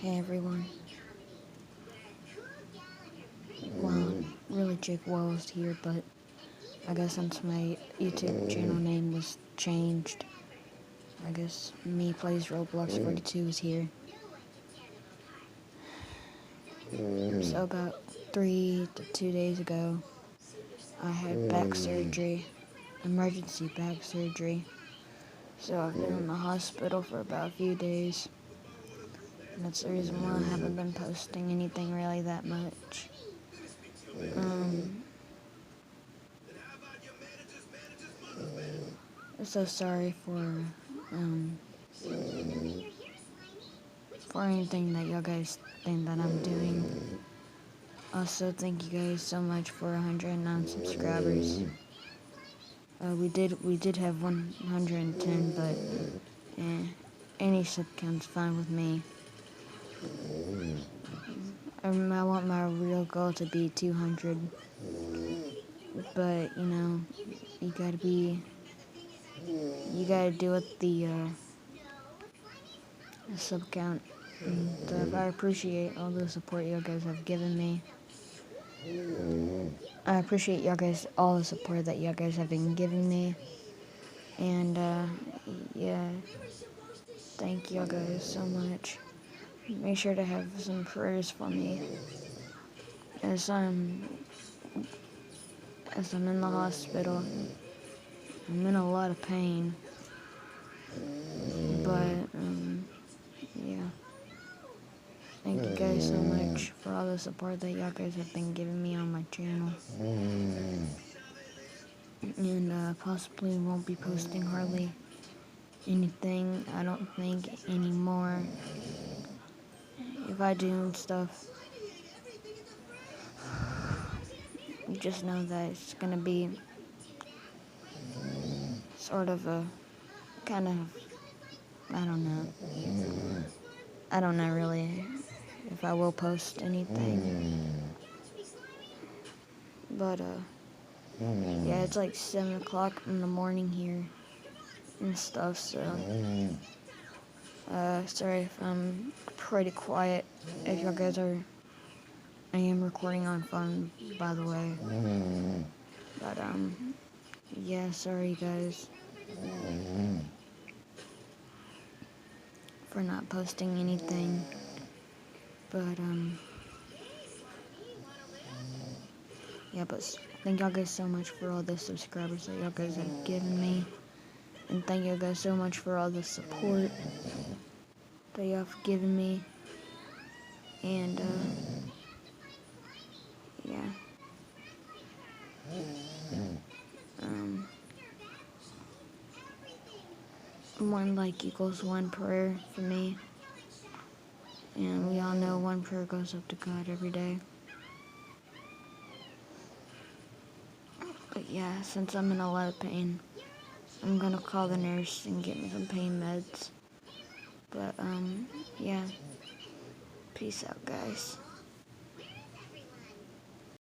Hey everyone. Well, really Jake Wells here, but I guess since my YouTube channel name was changed, I guess Me Plays Roblox 42 is here. So about 3 to 2 days ago, I had back surgery, emergency back surgery. So I've been in the hospital for about a few days. And that's the reason why I haven't been posting anything really that much. I'm so sorry for anything that y'all guys think that I'm doing. Also, thank you guys so much for 109 subscribers. We did have 110, but any sub count's fine with me. I want my real goal to be 200, but you know, you gotta do it the sub count. And I appreciate all the support you guys have given me. I appreciate y'all guys, all the support that y'all guys have been giving me. And, yeah, thank y'all guys so much. Make sure to have some prayers for me. As I'm in the hospital. I'm in a lot of pain. But, yeah. Thank you guys so much for all the support that y'all guys have been giving me on my channel. And possibly won't be posting hardly anything, I don't think, anymore. If I do stuff, just know that it's gonna be sort of a kind of, I don't know really if I will post anything. But yeah, it's like 7 o'clock in the morning here and stuff, so sorry if I'm pretty quiet. If y'all guys are, I am recording on phone, by the way. But yeah, sorry guys for not posting anything. But yeah, but thank y'all guys so much for all the subscribers that y'all guys have given me. And thank you guys so much for all the support that y'all have given me. And yeah. 1 like equals 1 prayer for me. And we all know 1 prayer goes up to God every day. But yeah, since I'm in a lot of pain, I'm gonna call the nurse and get me some pain meds. But yeah, peace out guys.